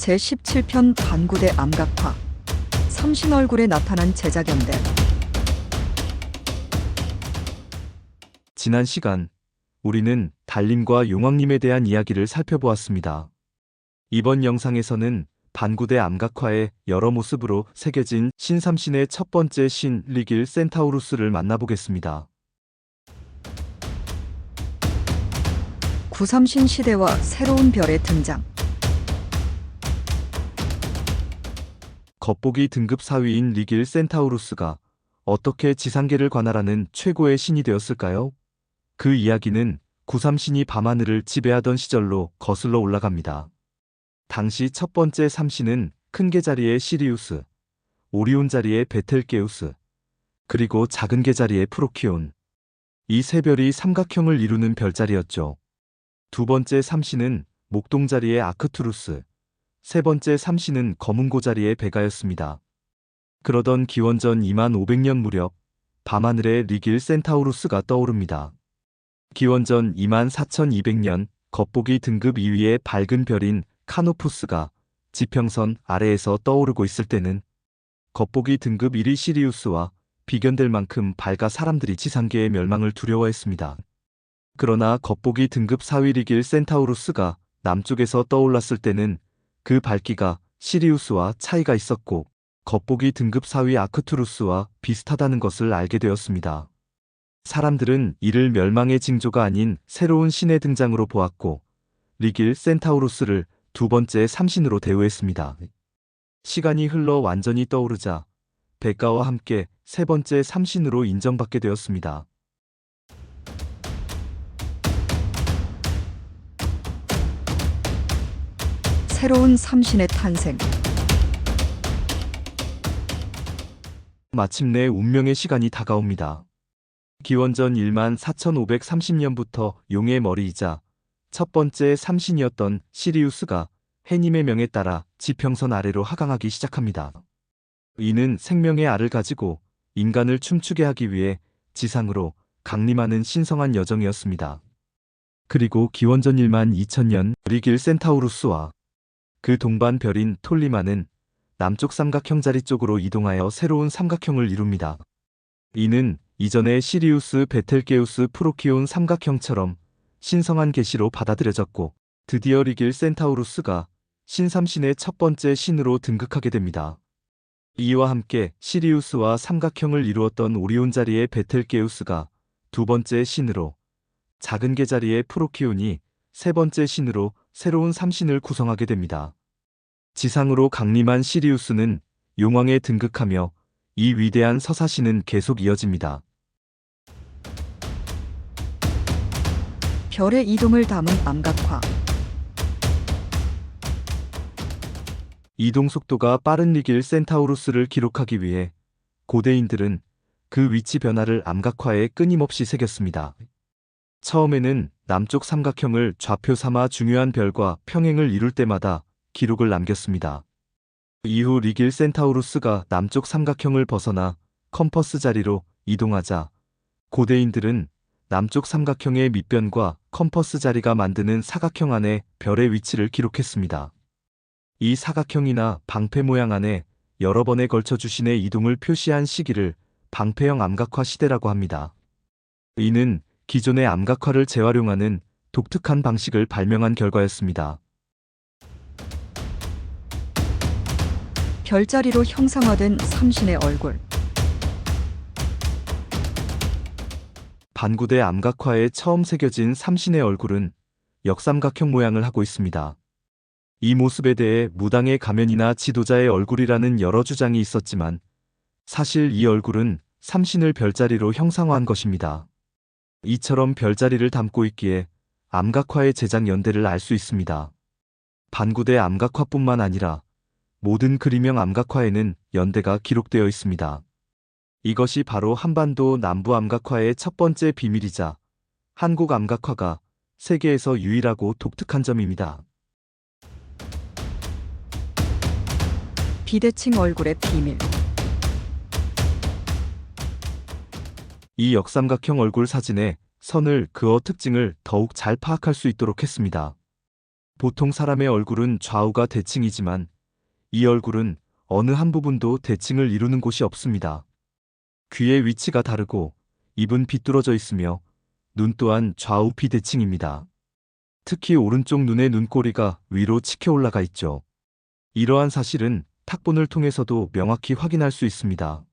제17편 반구대 암각화. 삼신 얼굴에 나타난 제자견대. 지난 시간 우리는 달님과 용왕님에 대한 이야기를 살펴보았습니다. 이번 영상에서는 반구대 암각화의 여러 모습으로 새겨진 신삼신의 첫 번째 신 리길 센타우루스를 만나보겠습니다. 구삼신 시대와 새로운 별의 등장. 겉보기 등급 4위인 리길 센타우루스가 어떻게 지상계를 관할하는 최고의 신이 되었을까요? 그 이야기는 구삼신이 밤하늘을 지배하던 시절로 거슬러 올라갑니다. 당시 첫 번째 삼신은 큰 개 자리의 시리우스, 오리온 자리의 베텔게우스, 그리고 작은 개 자리의 프로키온. 이 세 별이 삼각형을 이루는 별자리였죠. 두 번째 삼신은 목동 자리의 아크투루스, 세 번째 삼신은 검은고 자리의 베가였습니다. 그러던 기원전 2500년 무렵 밤하늘에 리길 센타우루스가 떠오릅니다. 기원전 24200년 겉보기 등급 2위의 밝은 별인 카노푸스가 지평선 아래에서 떠오르고 있을 때는 겉보기 등급 1위 시리우스와 비견될 만큼 밝아 사람들이 지상계의 멸망을 두려워했습니다. 그러나 겉보기 등급 4위 리길 센타우루스가 남쪽에서 떠올랐을 때는 그 밝기가 시리우스와 차이가 있었고 겉보기 등급 4위 아크투루스와 비슷하다는 것을 알게 되었습니다. 사람들은 이를 멸망의 징조가 아닌 새로운 신의 등장으로 보았고 리길 센타우루스를 두 번째 삼신으로 대우했습니다. 시간이 흘러 완전히 떠오르자 베가와 함께 세 번째 삼신으로 인정받게 되었습니다. 새로운 삼신의 탄생. 마침내 운명의 시간이 다가옵니다. 기원전 14,530년부터 용의 머리이자 첫 번째 삼신이었던 시리우스가 해님의 명에 따라 지평선 아래로 하강하기 시작합니다. 이는 생명의 알을 가지고 인간을 춤추게 하기 위해 지상으로 강림하는 신성한 여정이었습니다. 그리고 기원전 12,000년 리길 센타우루스와 그 동반 별인 톨리마는 남쪽 삼각형 자리 쪽으로 이동하여 새로운 삼각형을 이룹니다. 이는 이전의 시리우스, 베텔게우스, 프로키온 삼각형처럼 신성한 계시로 받아들여졌고 드디어 리길 센타우루스가 신삼신의 첫 번째 신으로 등극하게 됩니다. 이와 함께 시리우스와 삼각형을 이루었던 오리온 자리의 베텔게우스가 두 번째 신으로, 작은 개 자리의 프로키온이 세 번째 신으로 새로운 삼신을 구성하게 됩니다. 지상으로 강림한 시리우스는 용왕에 등극하며 이 위대한 서사시는 계속 이어집니다. 별의 이동을 담은 암각화. 이동 속도가 빠른 리길 센타우루스를 기록하기 위해 고대인들은 그 위치 변화를 암각화에 끊임없이 새겼습니다. 처음에는 남쪽 삼각형을 좌표 삼아 중요한 별과 평행을 이룰 때마다 기록을 남겼습니다. 이후 리길 센타우루스가 남쪽 삼각형을 벗어나 컴퍼스 자리로 이동하자 고대인들은 남쪽 삼각형의 밑변과 컴퍼스 자리가 만드는 사각형 안에 별의 위치를 기록했습니다. 이 사각형이나 방패 모양 안에 여러 번에 걸쳐 주신의 이동을 표시한 시기를 방패형 암각화 시대라고 합니다. 이는 기존의 암각화를 재활용하는 독특한 방식을 발명한 결과였습니다. 별자리로 형상화된 삼신의 얼굴. 반구대 암각화에 처음 새겨진 삼신의 얼굴은 역삼각형 모양을 하고 있습니다. 이 모습에 대해 무당의 가면이나 지도자의 얼굴이라는 여러 주장이 있었지만 사실 이 얼굴은 삼신을 별자리로 형상화한 것입니다. 이처럼 별자리를 담고 있기에 암각화의 제작 연대를 알 수 있습니다. 반구대 암각화뿐만 아니라 모든 그림형 암각화에는 연대가 기록되어 있습니다. 이것이 바로 한반도 남부 암각화의 첫 번째 비밀이자 한국 암각화가 세계에서 유일하고 독특한 점입니다. 비대칭 얼굴의 비밀. 이 역삼각형 얼굴 사진에 선을 그어 특징을 더욱 잘 파악할 수 있도록 했습니다. 보통 사람의 얼굴은 좌우가 대칭이지만 이 얼굴은 어느 한 부분도 대칭을 이루는 곳이 없습니다. 귀의 위치가 다르고 입은 비뚤어져 있으며 눈 또한 좌우 비대칭입니다. 특히 오른쪽 눈의 눈꼬리가 위로 치켜 올라가 있죠. 이러한 사실은 탁본을 통해서도 명확히 확인할 수 있습니다.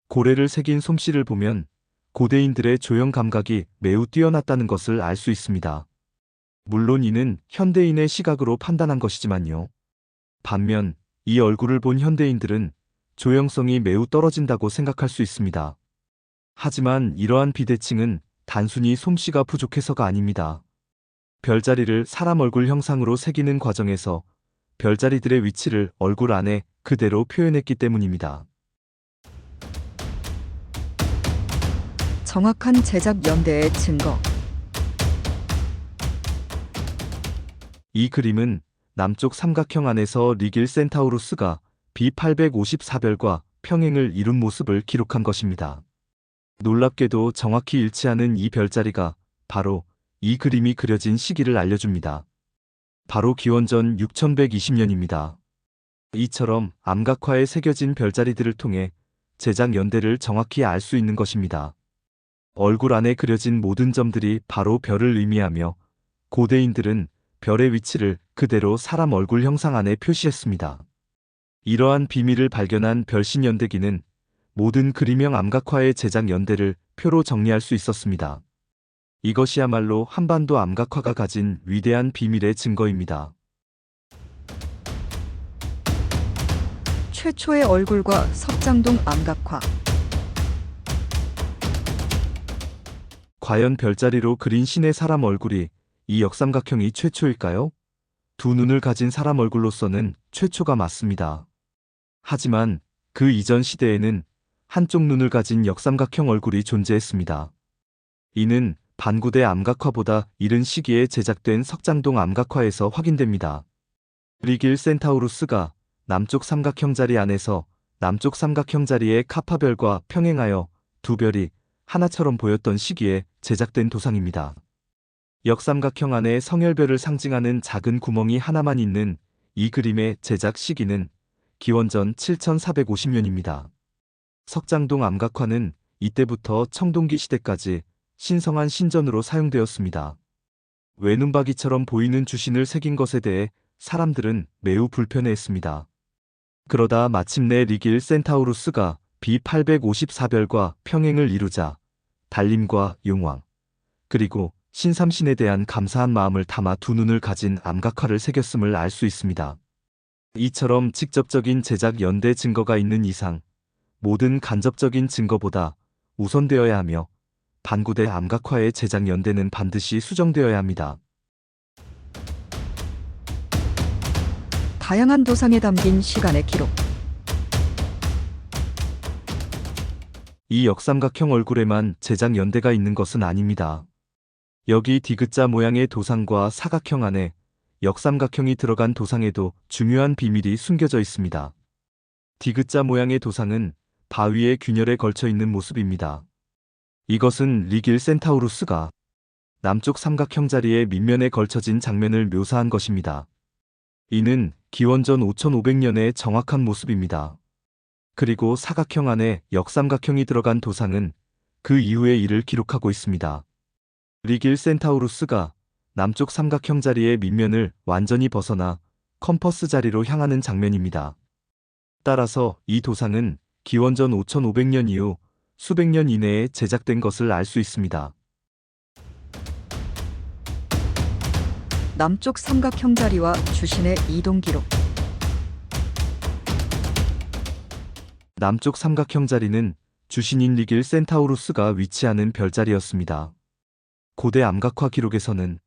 고래를 새긴 솜씨를 보면 고대인들의 조형 감각이 매우 뛰어났다는 것을 알 수 있습니다. 물론 이는 현대인의 시각으로 판단한 것이지만요. 반면 이 얼굴을 본 현대인들은 조형성이 매우 떨어진다고 생각할 수 있습니다. 하지만 이러한 비대칭은 단순히 솜씨가 부족해서가 아닙니다. 별자리를 사람 얼굴 형상으로 새기는 과정에서 별자리들의 위치를 얼굴 안에 그대로 표현했기 때문입니다. 정확한 제작 연대의 증거. 이 그림은 남쪽 삼각형 안에서 리길 센타우루스가 B854별과 평행을 이룬 모습을 기록한 것입니다. 놀랍게도 정확히 일치하는 이 별자리가 바로 이 그림이 그려진 시기를 알려줍니다. 바로 기원전 6120년입니다. 이처럼 암각화에 새겨진 별자리들을 통해 제작 연대를 정확히 알 수 있는 것입니다. 얼굴 안에 그려진 모든 점들이 바로 별을 의미하며 고대인들은 별의 위치를 그대로 사람 얼굴 형상 안에 표시했습니다. 이러한 비밀을 발견한 별신연대기는 모든 그림형 암각화의 제작 연대를 표로 정리할 수 있었습니다. 이것이야말로 한반도 암각화가 가진 위대한 비밀의 증거입니다. 최초의 얼굴과 석장동 암각화. 과연 별자리로 그린 신의 사람 얼굴이 이 역삼각형이 최초일까요? 두 눈을 가진 사람 얼굴로서는 최초가 맞습니다. 하지만 그 이전 시대에는 한쪽 눈을 가진 역삼각형 얼굴이 존재했습니다. 이는 반구대 암각화보다 이른 시기에 제작된 석장동 암각화에서 확인됩니다. 리길 센타우루스가 남쪽 삼각형 자리 안에서 남쪽 삼각형 자리의 카파별과 평행하여 두 별이 하나처럼 보였던 시기에 제작된 도상입니다. 역삼각형 안에 성혈별을 상징하는 작은 구멍이 하나만 있는 이 그림의 제작 시기는 기원전 7450년입니다. 석장동 암각화는 이때부터 청동기 시대까지 신성한 신전으로 사용되었습니다. 외눈박이처럼 보이는 주신을 새긴 것에 대해 사람들은 매우 불편해했습니다. 그러다 마침내 리길 센타우루스가 B854별과 평행을 이루자 달림과 용왕, 그리고 신삼신에 대한 감사한 마음을 담아 두 눈을 가진 암각화를 새겼음을 알 수 있습니다. 이처럼 직접적인 제작 연대 증거가 있는 이상 모든 간접적인 증거보다 우선되어야 하며 반구대 암각화의 제작 연대는 반드시 수정되어야 합니다. 다양한 도상에 담긴 시간의 기록. 이 역삼각형 얼굴에만 제작 연대가 있는 것은 아닙니다. 여기 디귿자 모양의 도상과 사각형 안에 역삼각형이 들어간 도상에도 중요한 비밀이 숨겨져 있습니다. 디귿자 모양의 도상은 바위의 균열에 걸쳐 있는 모습입니다. 이것은 리길 센타우루스가 남쪽 삼각형 자리의 밑면에 걸쳐진 장면을 묘사한 것입니다. 이는 기원전 5500년의 정확한 모습입니다. 그리고 사각형 안에 역삼각형이 들어간 도상은 그 이후의 일을 기록하고 있습니다. 리길 센타우루스가 남쪽 삼각형 자리의 밑면을 완전히 벗어나 컴퍼스 자리로 향하는 장면입니다. 따라서 이 도상은 기원전 5500년 이후 수백 년 이내에 제작된 것을 알 수 있습니다. 남쪽 삼각형 자리와 주신의 이동 기록. 남쪽 삼각형 자리는 주신인 리길 센타우루스가 위치하는 별자리였습니다. 고대 암각화 기록에서는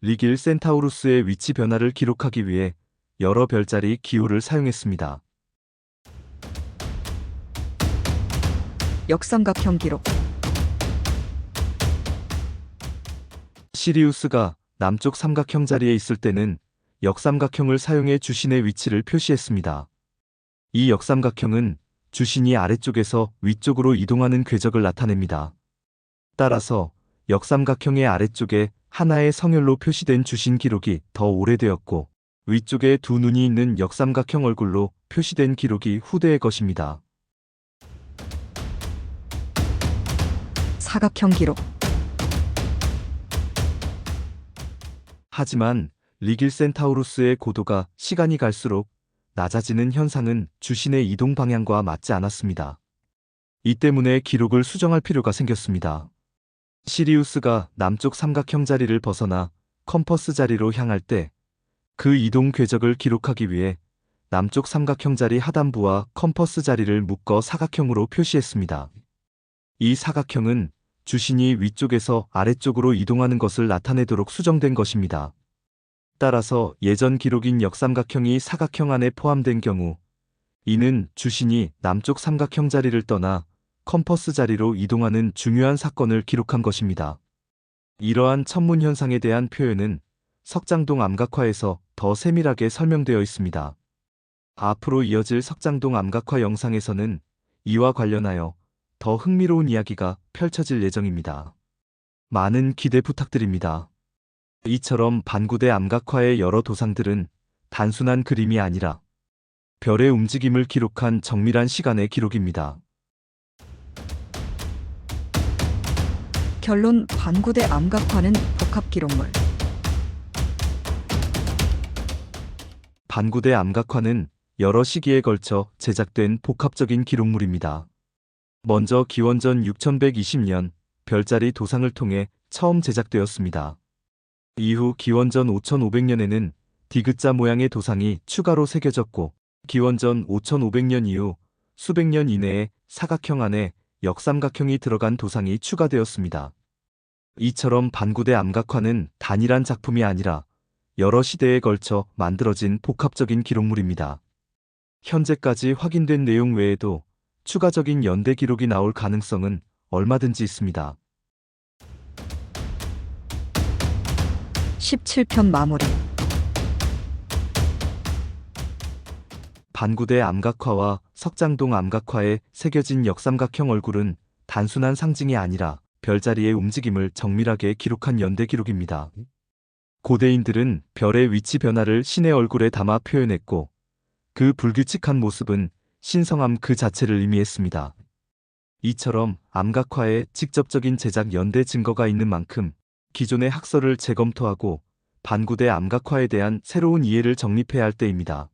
리길 센타우루스의 위치 변화를 기록하기 위해 여러 별자리 기호를 사용했습니다. 역삼각형 기록. 시리우스가 남쪽 삼각형 자리에 있을 때는 역삼각형을 사용해 주신의 위치를 표시했습니다. 이 역삼각형은 주신이 아래쪽에서 위쪽으로 이동하는 궤적을 나타냅니다. 따라서 역삼각형의 아래쪽에 하나의 성혈로 표시된 주신 기록이 더 오래되었고 위쪽에 두 눈이 있는 역삼각형 얼굴로 표시된 기록이 후대의 것입니다. 사각형 기록. 하지만 리길 센타우루스의 고도가 시간이 갈수록 낮아지는 현상은 주신의 이동 방향과 맞지 않았습니다. 이 때문에 기록을 수정할 필요가 생겼습니다. 시리우스가 남쪽 삼각형 자리를 벗어나 컴퍼스 자리로 향할 때 그 이동 궤적을 기록하기 위해 남쪽 삼각형 자리 하단부와 컴퍼스 자리를 묶어 사각형으로 표시했습니다. 이 사각형은 주신이 위쪽에서 아래쪽으로 이동하는 것을 나타내도록 수정된 것입니다. 따라서 예전 기록인 역삼각형이 사각형 안에 포함된 경우 이는 주신이 남쪽 삼각형 자리를 떠나 컴퍼스 자리로 이동하는 중요한 사건을 기록한 것입니다. 이러한 천문 현상에 대한 표현은 석장동 암각화에서 더 세밀하게 설명되어 있습니다. 앞으로 이어질 석장동 암각화 영상에서는 이와 관련하여 더 흥미로운 이야기가 펼쳐질 예정입니다. 많은 기대 부탁드립니다. 이처럼 반구대 암각화의 여러 도상들은 단순한 그림이 아니라 별의 움직임을 기록한 정밀한 시간의 기록입니다. 결론. 반구대 암각화는 복합 기록물. 반구대 암각화는 여러 시기에 걸쳐 제작된 복합적인 기록물입니다. 먼저 기원전 6120년 별자리 도상을 통해 처음 제작되었습니다. 이후 기원전 5500년에는 디귿자 모양의 도상이 추가로 새겨졌고 기원전 5500년 이후 수백 년 이내에 사각형 안에 역삼각형이 들어간 도상이 추가되었습니다. 이처럼 반구대 암각화는 단일한 작품이 아니라 여러 시대에 걸쳐 만들어진 복합적인 기록물입니다. 현재까지 확인된 내용 외에도 추가적인 연대 기록이 나올 가능성은 얼마든지 있습니다. 17편 마무리. 반구대 암각화와 석장동 암각화에 새겨진 역삼각형 얼굴은 단순한 상징이 아니라 별자리의 움직임을 정밀하게 기록한 연대 기록입니다. 고대인들은 별의 위치 변화를 신의 얼굴에 담아 표현했고 그 불규칙한 모습은 신성함 그 자체를 의미했습니다. 이처럼 암각화에 직접적인 제작 연대 증거가 있는 만큼 기존의 학설을 재검토하고 반구대 암각화에 대한 새로운 이해를 정립해야 할 때입니다.